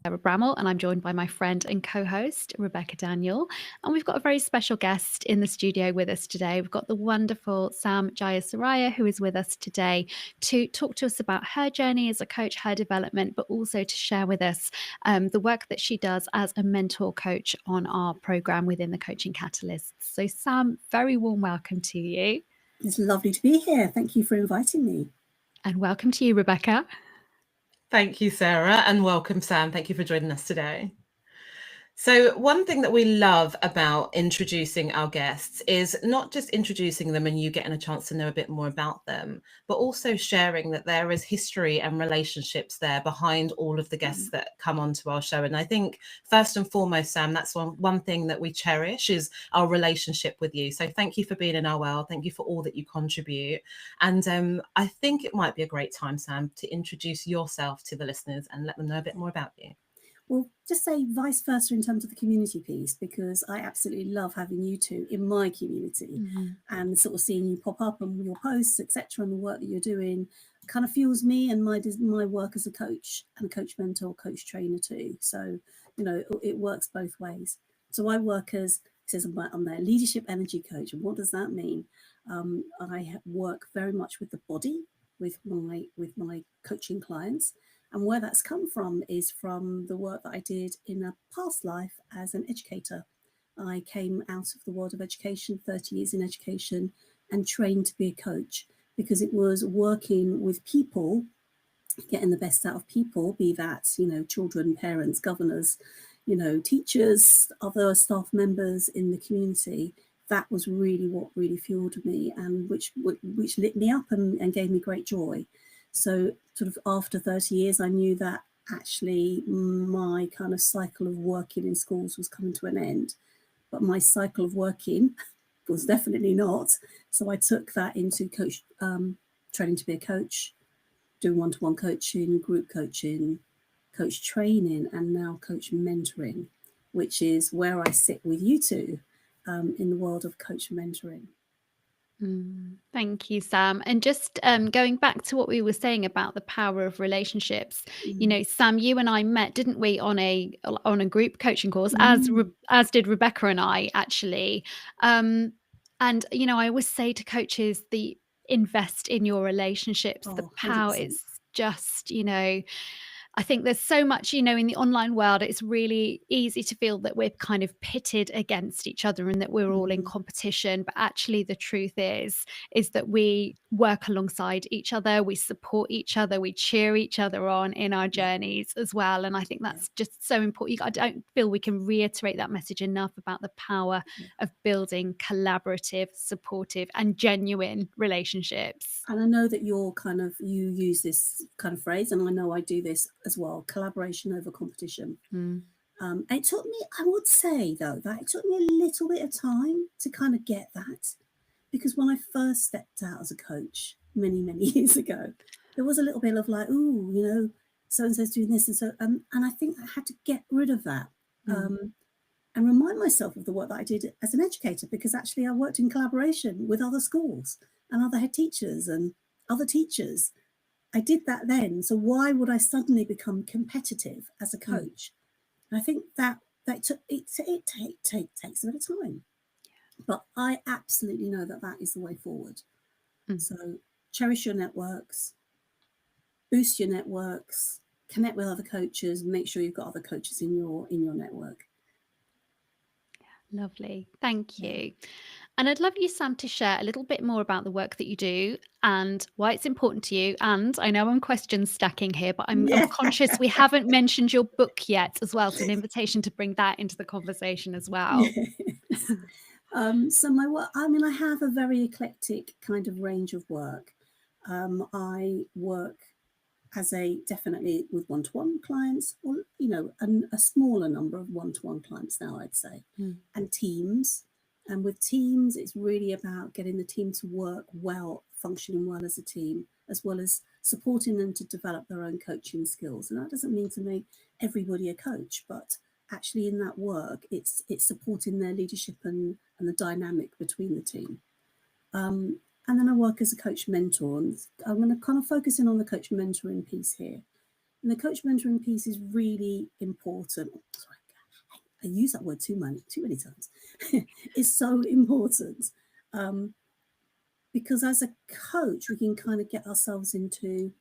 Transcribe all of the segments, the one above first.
Sarah Bramall, and I'm joined by my friend and co-host, Rebecca Daniel. And we've got a very special guest in the studio with us today. We've got the wonderful Sam Jayasuriya, who is with us today to talk to us about her journey as a coach, her development, but also to share with us the work that she does as a mentor coach on our program within the Coaching Catalysts. So Sam, very warm welcome to you. It's lovely to be here. Thank you for inviting me. And welcome to you, Rebecca. Thank you, Sarah, and welcome, Sam. Thank you for joining us today. So one thing that we love about introducing our guests is not just introducing them and you getting a chance to know a bit more about them, but also sharing that there is history and relationships there behind all of the guests that come onto our show. And I think first and foremost, Sam, that's one thing that we cherish is our relationship with you. So thank you for being in our world. Thank you for all that you contribute. And I think it might be a great time, Sam, to introduce yourself to the listeners and let them know a bit more about you. Well, just say vice versa in terms of the community piece, because I absolutely love having you two in my community and sort of seeing you pop up on your posts, etc., and the work that you're doing kind of fuels me and my work as a coach and a coach mentor, coach trainer too. So, you know, it works both ways. So I work as, it says I'm their leadership energy coach. And what does that mean? I work very much with the body, with my coaching clients. And where that's come from is from the work that I did in a past life as an educator. I came out of the world of education, 30 years in education, and trained to be a coach because it was working with people, getting the best out of people, be that, you know, children, parents, governors, you know, teachers, other staff members in the community. That was really what really fueled me and which lit me up and gave me great joy. So sort of after 30 years, I knew that actually my kind of cycle of working in schools was coming to an end, but my cycle of working was definitely not. So I took that into coach training to be a coach, doing one-to-one coaching, group coaching, coach training, and now coach mentoring, which is where I sit with you two in the world of coach mentoring. Thank you, Sam. And just going back to what we were saying about the power of relationships, you know, Sam, you and I met, didn't we, on a group coaching course, as did Rebecca and I actually. And you know, I always say to coaches, invest in your relationships. The power 100%. is just, you know, I think there's so much, you know, in the online world, it's really easy to feel that we're kind of pitted against each other and that we're all in competition. But actually, the truth is that we work alongside each other, we support each other, we cheer each other on in our journeys as well. And I think that's just so important. I don't feel we can reiterate that message enough about the power of building collaborative, supportive, and genuine relationships. And I know that you use this kind of phrase, and I know I do this as well, collaboration over competition. It took me, I would say though, that it took me a little bit of time to kind of get that, because when I first stepped out as a coach many, many years ago, there was a little bit of like, ooh, you know, so-and-so's doing this. And so, and I think I had to get rid of that. And remind myself of the work that I did as an educator, because actually I worked in collaboration with other schools and other head teachers and other teachers. I did that then. So why would I suddenly become competitive as a coach? And I think that takes a bit of time. But I absolutely know that is the way forward. So cherish your networks, boost your networks, connect with other coaches, make sure you've got other coaches in your network. Lovely. Thank you. And I'd love you, Sam, to share a little bit more about the work that you do and why it's important to you. And I know I'm question stacking here, but I'm conscious we haven't mentioned your book yet as well. So an invitation to bring that into the conversation as well. Yes. So my work, I mean, I have a very eclectic kind of range of work. I work definitely with one-to-one clients, or, you know, a smaller number of one-to-one clients now, I'd say, and teams. And with teams, it's really about getting the team to work well, functioning well as a team, as well as supporting them to develop their own coaching skills. And that doesn't mean to make everybody a coach, but actually in that work, it's supporting their leadership and the dynamic between the team. And then I work as a coach mentor, and I'm going to kind of focus in on the coach mentoring piece here. And the coach mentoring piece is really important. Sorry, I use that word too many times. It's so important, because as a coach, we can kind of get ourselves into,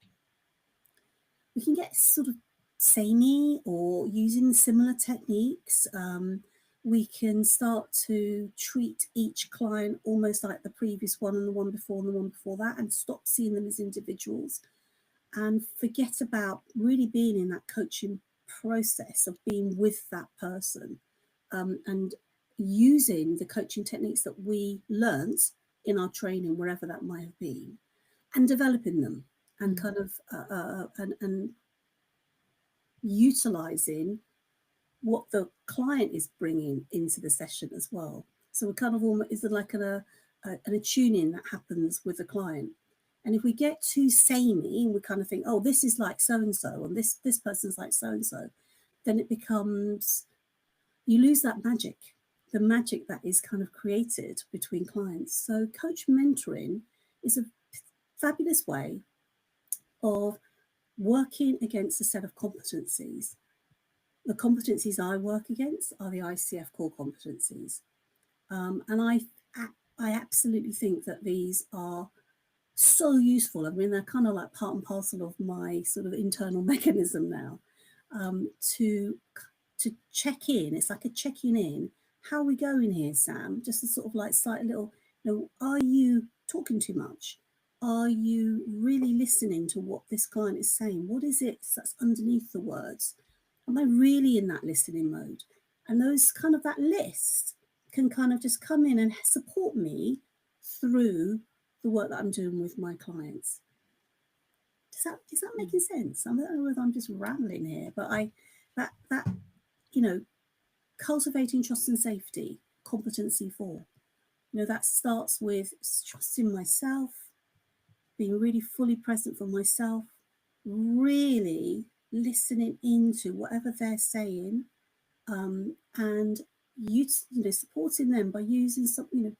we can get sort of samey or using similar techniques. We can start to treat each client almost like the previous one and the one before and the one before that, and stop seeing them as individuals, and forget about really being in that coaching process of being with that person, and using the coaching techniques that we learnt in our training, wherever that might have been, and developing them, and kind of and utilizing what the client is bringing into the session as well. So we're kind of almost, is like an attuning that happens with the client. And if we get too samey and we kind of think, oh, this is like so-and-so, and this person's like so-and-so, then it becomes, you lose that magic, the magic that is kind of created between clients. So coach mentoring is a fabulous way of working against a set of competencies. The competencies I work against are the ICF core competencies. And I absolutely think that these are so useful. I mean, they're kind of like part and parcel of my sort of internal mechanism now, to check in. It's like a checking in. How are we going here, Sam? Just a sort of like slight little, are you talking too much? Are you really listening to what this client is saying? What is it that's underneath the words? Am I really in that listening mode? And those kind of, that list can kind of just come in and support me through the work that I'm doing with my clients. Is that making sense? I don't know whether I'm just rambling here, but that cultivating trust and safety, competency 4. That starts with trusting myself, being really fully present for myself, really listening into whatever they're saying, and supporting them by using some,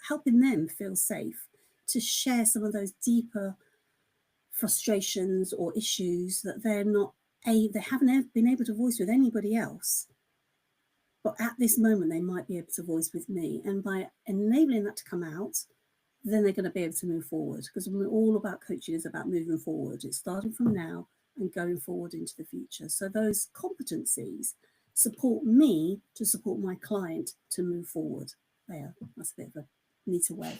helping them feel safe to share some of those deeper frustrations or issues that they haven't been able to voice with anybody else, but at this moment they might be able to voice with me. And by enabling that to come out, then they're going to be able to move forward, because we're all about coaching is about moving forward. It's starting from now and going forward into the future. So those competencies support me to support my client to move forward. That's a bit of a neater way.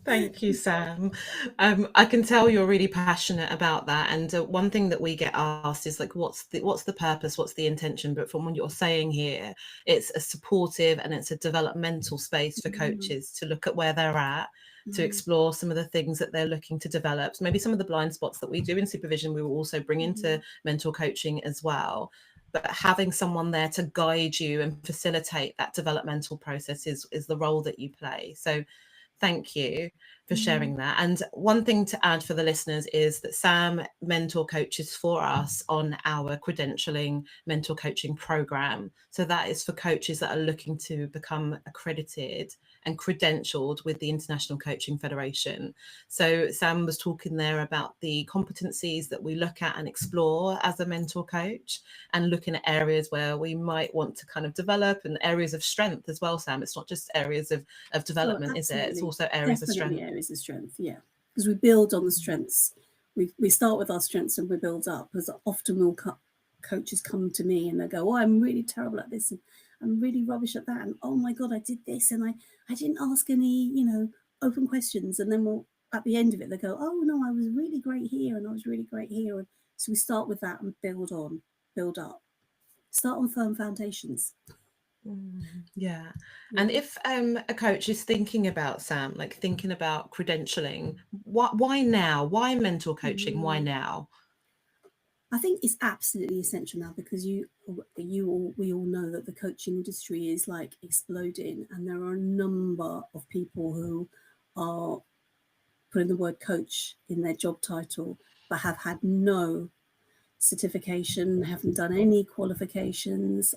Thank you, Sam. I can tell you're really passionate about that. And one thing that we get asked is like, what's the purpose? What's the intention? But from what you're saying here, it's a supportive and it's a developmental space for coaches to look at where they're at, to explore some of the things that they're looking to develop. So maybe some of the blind spots that we do in supervision, we will also bring into mentor coaching as well. But having someone there to guide you and facilitate that developmental process is the role that you play. So thank you for sharing that. And one thing to add for the listeners is that Sam mentor coaches for us on our credentialing mentor coaching program. So that is for coaches that are looking to become accredited and credentialed with the International Coaching Federation. So Sam was talking there about the competencies that we look at and explore as a mentor coach, and looking at areas where we might want to kind of develop, and areas of strength as well, Sam. It's not just areas of development, is it? It's also areas of strength. Areas of strength, yeah. Because we build on the strengths. We start with our strengths and we build up. Because often coaches come to me and they go, oh, I'm really terrible at this, and I'm really rubbish at that, and oh my God, I did this and I didn't ask any open questions. And then at the end of it they go, oh no, I was really great here and I was really great here. And so we start with that and build up, start on firm foundations. Yeah. And if a coach is thinking about, Sam, like thinking about credentialing, why now? Why mentor coaching? Why now? I think it's absolutely essential now, because we all know that the coaching industry is like exploding, and there are a number of people who are putting the word coach in their job title but have had no certification, haven't done any qualifications,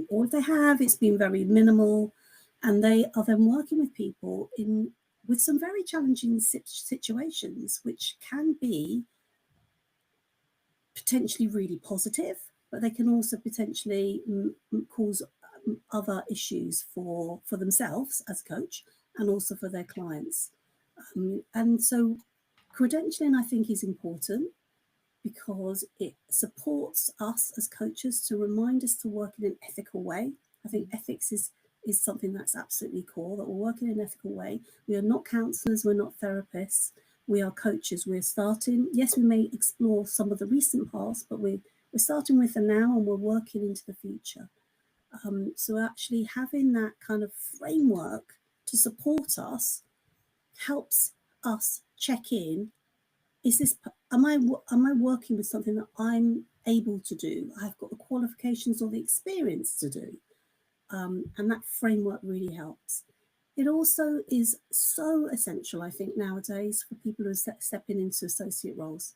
or if they have, it's been very minimal, and they are then working with people with some very challenging situations, which can be potentially really positive, but they can also potentially cause other issues for themselves as a coach and also for their clients. And so credentialing, I think, is important because it supports us as coaches to remind us to work in an ethical way. I think ethics is something that's absolutely core, that we're working in an ethical way. We are not counsellors, we're not therapists, we are coaches. We're starting, yes, we may explore some of the recent past, but we're starting with the now and we're working into the future. So actually having that kind of framework to support us helps us check in. Is this, am I working with something that I'm able to do? I've got the qualifications or the experience to do. And that framework really helps. It also is so essential, I think, nowadays for people who are stepping into associate roles.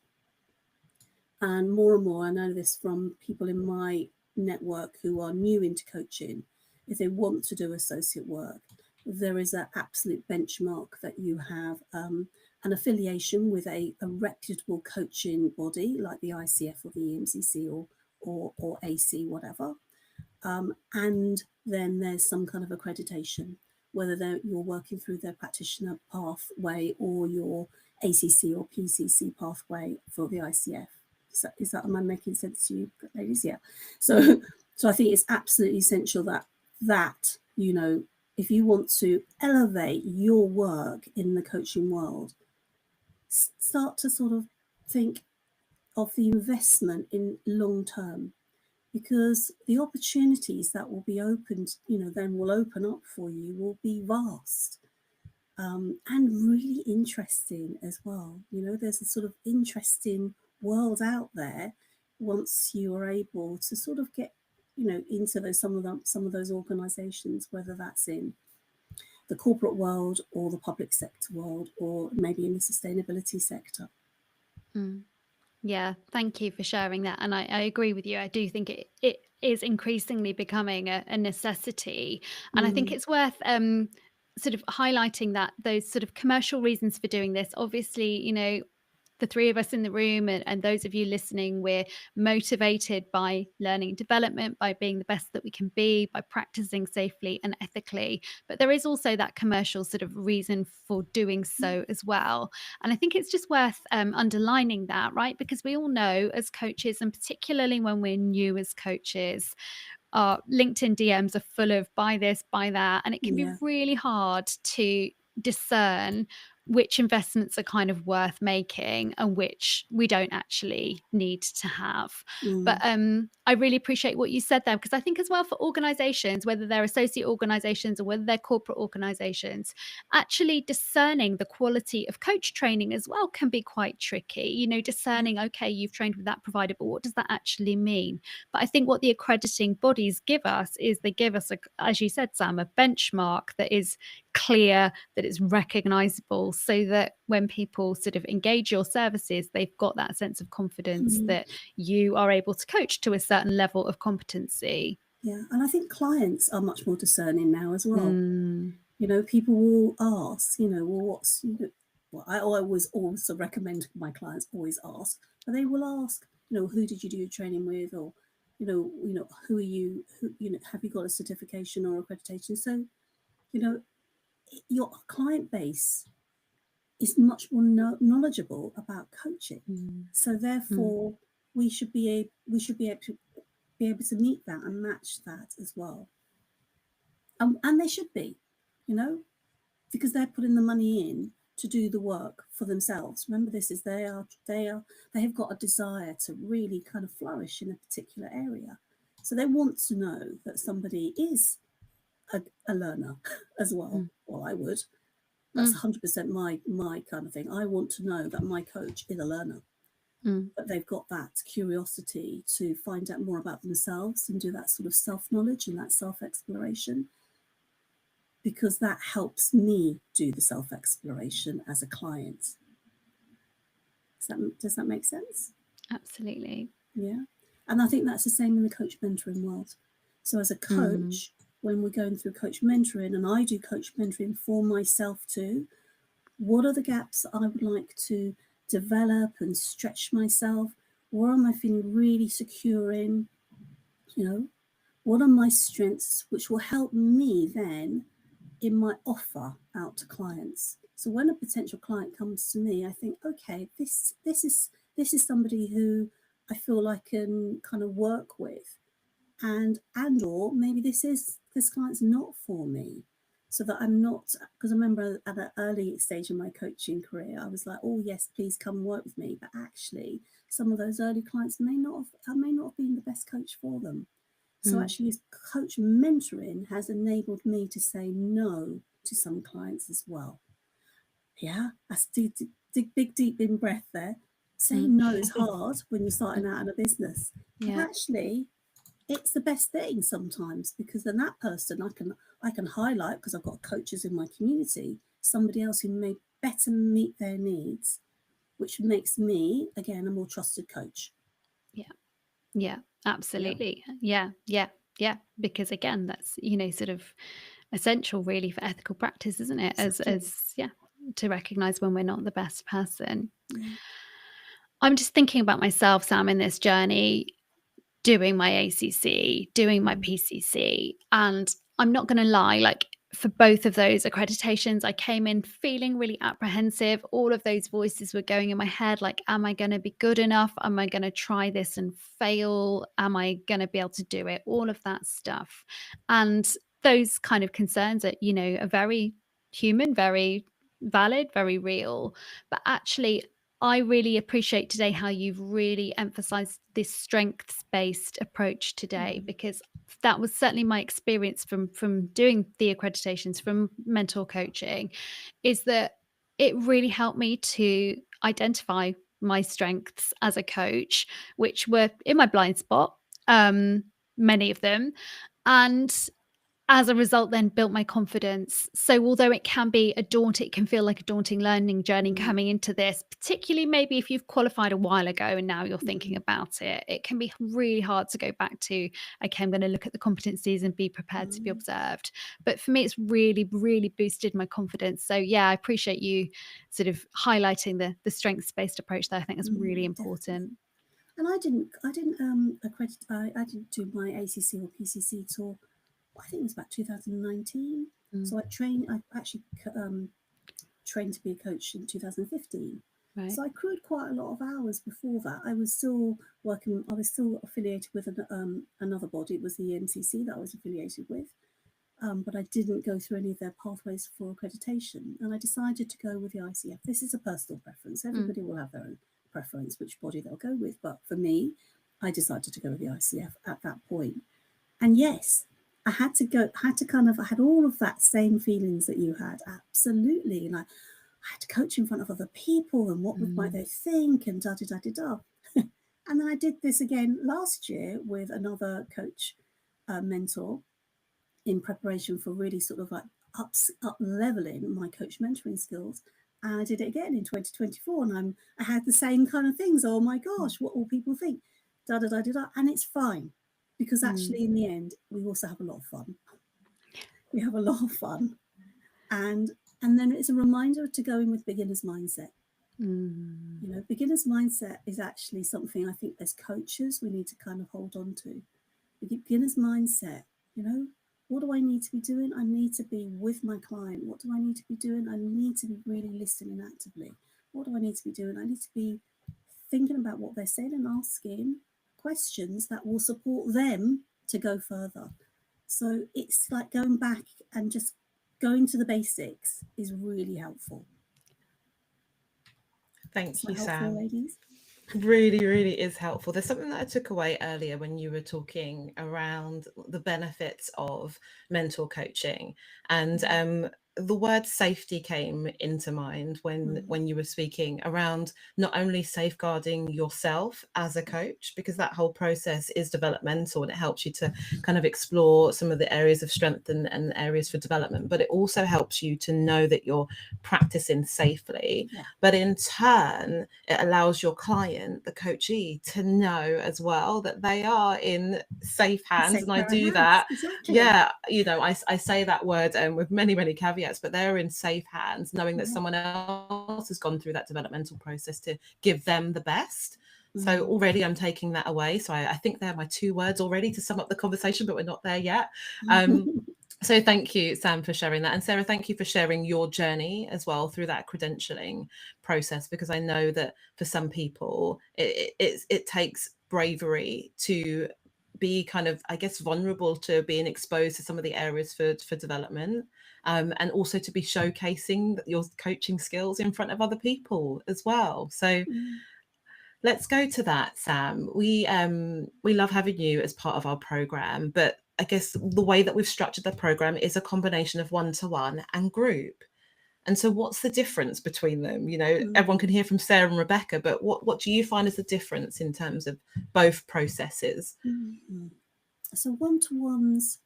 And more, I know this from people in my network who are new into coaching, if they want to do associate work, there is an absolute benchmark that you have an affiliation with a reputable coaching body like the ICF or the EMCC or AC, whatever. And then there's some kind of accreditation, whether you're working through their practitioner pathway or your ACC or PCC pathway for the ICF. So am I making sense to you, ladies? Yeah. So I think it's absolutely essential that you know, if you want to elevate your work in the coaching world, start to sort of think of the investment in long term, because the opportunities that will be opened, you know, then will open up for you will be vast and really interesting as well. You know, there's a sort of interesting world out there once you are able to sort of get, you know, into some of those organizations, whether that's in the corporate world or the public sector world or maybe in the sustainability sector. Yeah, thank you for sharing that. And I agree with you. I do think it is increasingly becoming a necessity. And I think it's worth sort of highlighting that those sort of commercial reasons for doing this, obviously, you know, the three of us in the room and those of you listening, we're motivated by learning and development, by being the best that we can be, by practicing safely and ethically. But there is also that commercial sort of reason for doing so as well. And I think it's just worth underlining that, right? Because we all know as coaches, and particularly when we're new as coaches, our LinkedIn DMs are full of buy this, buy that. And it can be really hard to discern which investments are kind of worth making and which we don't actually need to have. But I really appreciate what you said there, because I think as well for organizations, whether they're associate organizations or whether they're corporate organizations, actually discerning the quality of coach training as well can be quite tricky. You know, discerning, okay, you've trained with that provider, but what does that actually mean? But I think what the accrediting bodies give us is they give us, as you said, Sam, a benchmark that is clear, that is recognizable, so that when people sort of engage your services, they've got that sense of confidence that you are able to coach to a certain level of competency. Yeah, and I think clients are much more discerning now as well. You know, people will ask, you know, well, what's, you know, well, I always also recommend my clients always ask, but they will ask, you know, who did you do your training with, or you know, who are you, you know, have you got a certification or accreditation? So, you know, your client base is much more knowledgeable about coaching. So therefore, we should be able to meet that and match that as well. And they should be, you know, because they're putting the money in to do the work for themselves. Remember, this is they have got a desire to really kind of flourish in a particular area. So they want to know that somebody is a learner as well. Well, I would. That's 100% my kind of thing. I want to know that my coach is a learner. But they've got that curiosity to find out more about themselves and do that sort of self-knowledge and that self-exploration, because that helps me do the self-exploration as a client. Does that make sense? Absolutely. Yeah. And I think that's the same in the coach mentoring world. So as a coach, when we're going through coach mentoring, and I do coach mentoring for myself too, what are the gaps I would like to develop and stretch myself? Where am I feeling really secure in? You know, what are my strengths, which will help me then in my offer out to clients. So when a potential client comes to me, I think, okay, this is somebody who I feel I can kind of work with, and or maybe this client's not for me. So that I'm not, because I remember at an early stage in my coaching career, I was like, oh yes, please come work with me. But actually, some of those early clients may not have been the best coach for them. So actually, coach mentoring has enabled me to say no to some clients as well. Yeah, that's big deep in breath there. Saying no is hard when you're starting out in a business. But actually, it's the best thing sometimes, because then that person I can highlight, because I've got coaches in my community, somebody else who may better meet their needs, which makes me, again, a more trusted coach. Yeah, absolutely. Yeah. Because again, that's, sort of essential really for ethical practice, isn't it? Exactly. To recognize when we're not the best person. Yeah. I'm just thinking about myself, Sam, in this journey, doing my ACC, doing my PCC. And I'm not going to lie, like for both of those accreditations, I came in feeling really apprehensive. All of those voices were going in my head, like, am I going to be good enough? Am I going to try this and fail? Am I going to be able to do it? All of that stuff. And those kind of concerns are, are very human, very valid, very real. But actually, I really appreciate today how you've really emphasized this strengths-based approach today, because that was certainly my experience from doing the accreditations, from mentor coaching, is that it really helped me to identify my strengths as a coach, which were in my blind spot, many of them. And as a result, then built my confidence. So although it can feel like a daunting learning journey coming into this, particularly maybe if you've qualified a while ago and now you're thinking about it, it can be really hard to go back to, okay, I'm going to look at the competencies and be prepared to be observed. But for me, it's really, really boosted my confidence. So yeah, I appreciate you sort of highlighting the strengths-based approach there. I think that's really important. Definitely. And I didn't I didn't do my ACC or PCC till, I think it was about 2019. So I actually trained to be a coach in 2015. Right. So I accrued quite a lot of hours before that. I was still affiliated with another body. It was the EMCC that I was affiliated with. But I didn't go through any of their pathways for accreditation. And I decided to go with the ICF. This is a personal preference. Everybody will have their own preference, which body they'll go with. But for me, I decided to go with the ICF at that point. And yes, I had all of that same feelings that you had. Absolutely. Like, I had to coach in front of other people, and what might they think, and da-da-da-da-da. And then I did this again last year with another coach mentor, in preparation for really sort of like up leveling my coach mentoring skills. And I did it again in 2024, and I had the same kind of things. Oh my gosh, what will people think? Da da da da da. And it's fine, because actually in the end we also have a lot of fun. We have a lot of fun, and then it's a reminder to go in with beginner's mindset. Beginner's mindset is actually something I think as coaches we need to kind of hold on to. Beginner's mindset, what do I need to be doing? I need to be with my client. What do I need to be doing? I need to be really listening actively. What do I need to be doing? I need to be thinking about what they're saying and asking questions that will support them to go further. So it's like going back and just going to the basics is really helpful. Thank you, helpful, Sam. Ladies? Really, really is helpful. There's something that I took away earlier when you were talking around the benefits of mentor coaching, and the word safety came into mind when you were speaking around not only safeguarding yourself as a coach, because that whole process is developmental and it helps you to kind of explore some of the areas of strength and areas for development, but it also helps you to know that you're practicing safely. But in turn, it allows your client, the coachee, to know as well that they are in safe hands. And I do that. Exactly. Yeah, I say that word with many, many caveats, but they're in safe hands, knowing that someone else has gone through that developmental process to give them the best. So already I'm taking that away. So I think they're my 2 words already to sum up the conversation, but we're not there yet. So thank you, Sam, for sharing that. And Sarah, thank you for sharing your journey as well through that credentialing process, because I know that for some people, it takes bravery to be kind of, I guess, vulnerable to being exposed to some of the areas for development, and also to be showcasing your coaching skills in front of other people as well. So let's go to that, Sam. We love having you as part of our program, but I guess the way that we've structured the program is a combination of one-to-one and group. And so what's the difference between them? You know, everyone can hear from Sarah and Rebecca, but what do you find is the difference in terms of both processes? So one-to-ones,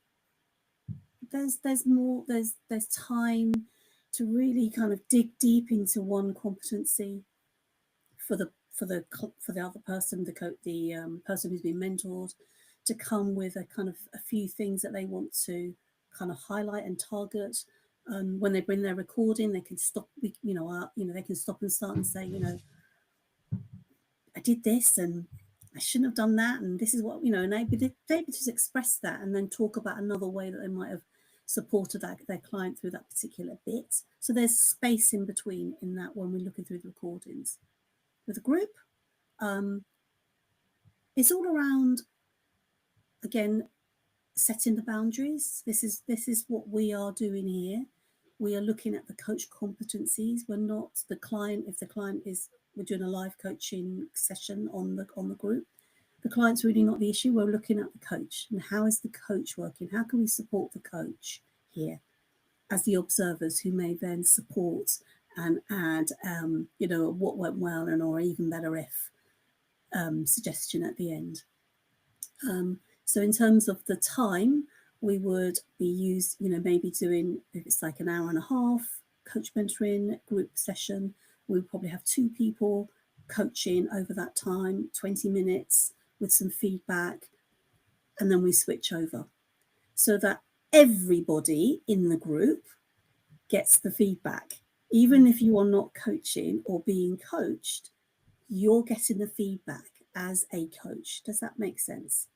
there's more, there's time to really kind of dig deep into one competency for the other person, the person who's been mentored, to come with a kind of a few things that they want to kind of highlight and target. When they bring their recording, they can stop. They can stop and start and say, I did this and I shouldn't have done that, and this is what, and they just express that and then talk about another way that they might have supported their client through that particular bit. So there's space in between in that when we're looking through the recordings. With a group, it's all around, again, setting the boundaries. This is what we are doing here. We are looking at the coach competencies. We're not the client. If the client is, we're doing a live coaching session on the group, the client's really not the issue. We're looking at the coach and how is the coach working? How can we support the coach here as the observers who may then support and add, what went well and or even better if suggestion at the end. So in terms of the time, we would be maybe doing, if it's like an hour and a half coach mentoring group session, we would probably have 2 people coaching over that time, 20 minutes with some feedback, and then we switch over so that everybody in the group gets the feedback. Even if you are not coaching or being coached, you're getting the feedback as a coach. Does that make sense?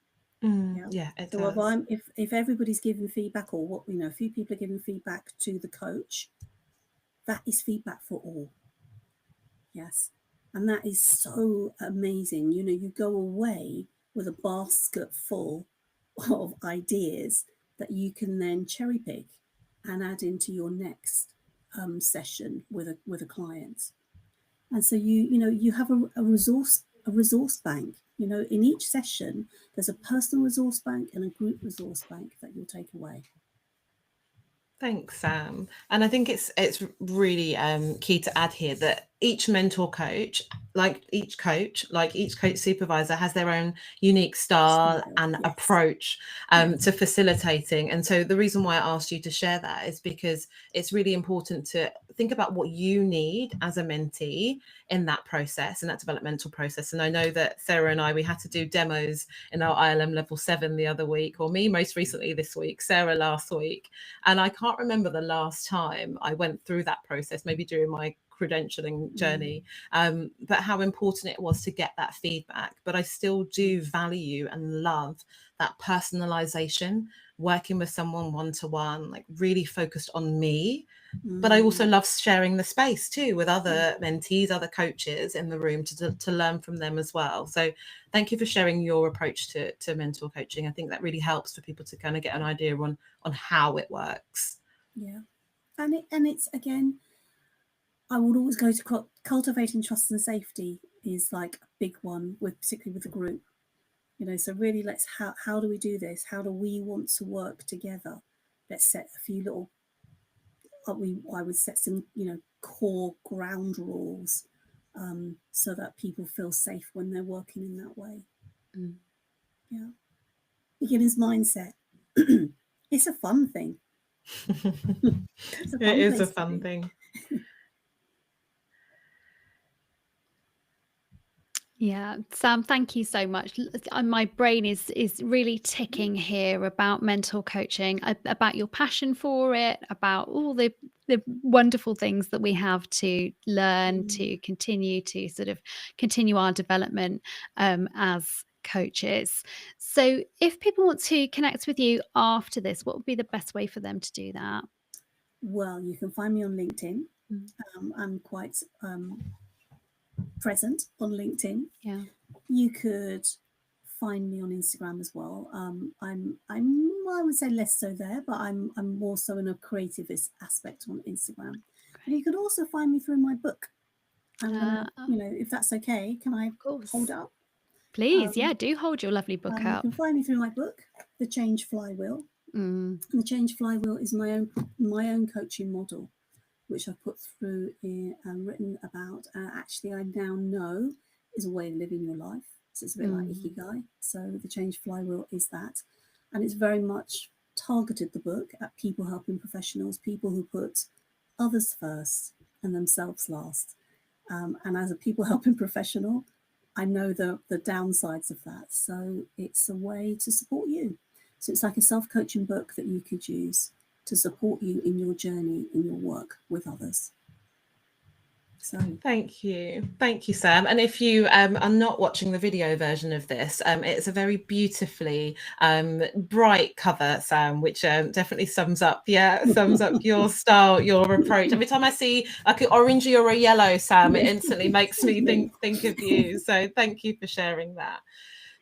Yeah, it so does. If everybody's giving feedback, or a few people are giving feedback to the coach, that is feedback for all. Yes. And that is so amazing. You go away with a basket full of ideas that you can then cherry pick and add into your next session with a client. And so you have a resource bank. In each session, there's a personal resource bank and a group resource bank that you'll take away. Thanks, Sam. And I think it's really key to add here that each mentor coach, like each coach supervisor, has their own unique style and approach to facilitating. And so the reason why I asked you to share that is because it's really important to think about what you need as a mentee in that process, in that developmental process. And I know that Sarah and we had to do demos in our ILM level 7 the other week, or me most recently this week, Sarah last week. And I can't remember the last time I went through that process, maybe during my credentialing journey, but how important it was to get that feedback. But I still do value and love that personalization, working with someone one-to-one, like really focused on me. But I also love sharing the space too with other mentees, other coaches in the room to learn from them as well. So thank you for sharing your approach to mentor coaching. I think that really helps for people to kind of get an idea on how it works. Yeah. And it's, again, I would always go to cultivating trust and safety is like a big one, particularly with the group. So really, how do we do this? How do we want to work together? Let's set a few little, I would set some, core ground rules so that people feel safe when they're working in that way. Yeah. Beginner's mindset. It's a fun thing. It is a fun thing. Yeah, Sam, thank you so much. My brain is really ticking here about mentor coaching, about your passion for it, about all the the wonderful things that we have to learn, to continue to sort of continue our development as coaches. So if people want to connect with you after this, what would be the best way for them to do that? Well, you can find me on LinkedIn. I'm quite present on LinkedIn. Yeah. You could find me on Instagram as well. I would say less so there, but I'm more so in a creative aspect on Instagram. And you can also find me through my book. I'm gonna, if that's okay, can I hold up? Please, yeah, do hold your lovely book up. You can find me through my book, The Change Flywheel. And The Change Flywheel is my own coaching model, which I've put through and written about. Actually, I now know is a way of living your life. So it's a bit like Ikigai. So The Change Flywheel is that. And it's very much targeted, the book, at people helping professionals, people who put others first and themselves last. And as a people helping professional, I know the downsides of that. So it's a way to support you. So it's like a self-coaching book that you could use to support you in your journey, in your work with others. So thank you, Sam. And if you are not watching the video version of this, it's a very beautifully bright cover, Sam, which definitely sums up your style, your approach. Every time I see like an orangey or a yellow, Sam, it instantly makes me think of you. So thank you for sharing that.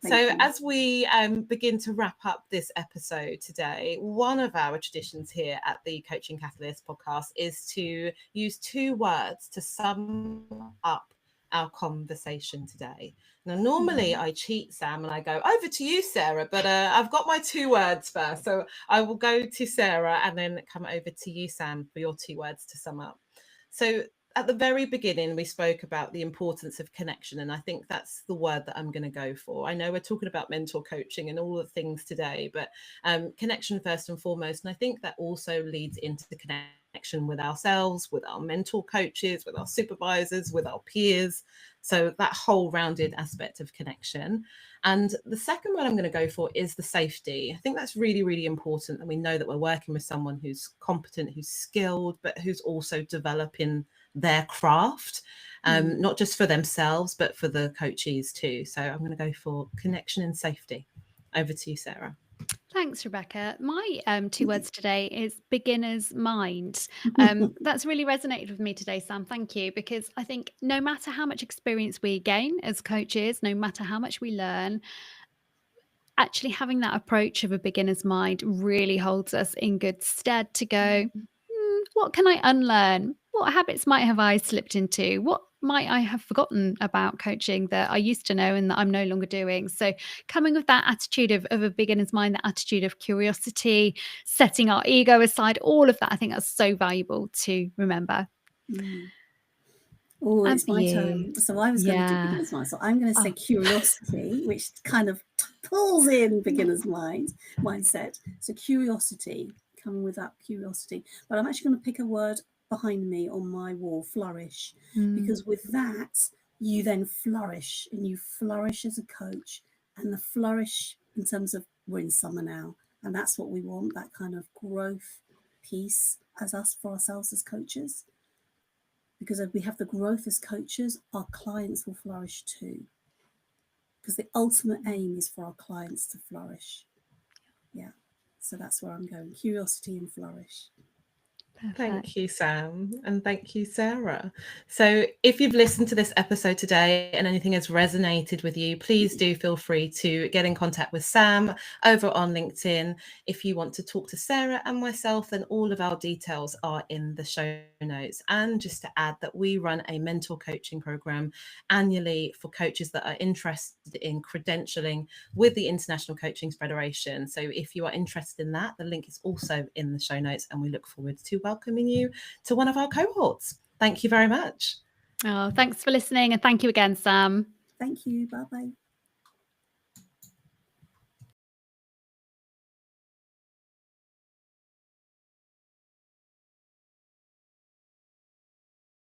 So as we begin to wrap up this episode today, one of our traditions here at the Coaching Catalyst podcast is to use 2 words to sum up our conversation today. Now, normally I cheat, Sam, and I go over to you, Sarah, but I've got my 2 words first. So I will go to Sarah and then come over to you, Sam, for your 2 words to sum up. So at the very beginning, we spoke about the importance of connection, and I think that's the word that I'm going to go for. I know we're talking about mentor coaching and all the things today, but connection first and foremost. And I think that also leads into the connection with ourselves, with our mentor coaches, with our supervisors, with our peers. So that whole rounded aspect of connection. And the second one I'm going to go for is the safety. I think that's really, really important. And we know that we're working with someone who's competent, who's skilled, but who's also developing their craft, not just for themselves, but for the coaches too. So I'm going to go for connection and safety. Over to you, Sarah. Thanks, Rebecca. My 2 words today is beginner's mind. That's really resonated with me today, Sam. Thank you. Because I think no matter how much experience we gain as coaches, no matter how much we learn, actually having that approach of a beginner's mind really holds us in good stead to go, what can I unlearn? What habits might have I slipped into? What might I have forgotten about coaching that I used to know and that I'm no longer doing? So coming with that attitude of a beginner's mind, that attitude of curiosity, setting our ego aside, all of that, I think that's so valuable to remember. Oh, it's my turn. So I was going to do beginner's mind. So I'm going to say curiosity, which kind of pulls in beginner's mindset. So curiosity, coming with that curiosity. But I'm actually going to pick a word behind me on my wall, flourish, because with that, you then flourish, and you flourish as a coach, and the flourish in terms of, we're in summer now, and that's what we want, that kind of growth piece as us for ourselves as coaches. Because if we have the growth as coaches, our clients will flourish too. Because the ultimate aim is for our clients to flourish. Yeah. So that's where I'm going. Curiosity and flourish. Perfect. Thank you, Sam. And thank you, Sarah. So if you've listened to this episode today and anything has resonated with you, please do feel free to get in contact with Sam over on LinkedIn. If you want to talk to Sarah and myself, then all of our details are in the show notes. And just to add that we run a mentor coaching program annually for coaches that are interested in credentialing with the International Coaching Federation. So if you are interested in that, the link is also in the show notes, and we look forward to welcoming you to one of our cohorts. Thank you very much. Oh, thanks for listening, and thank you again, Sam. Thank you. Bye-bye.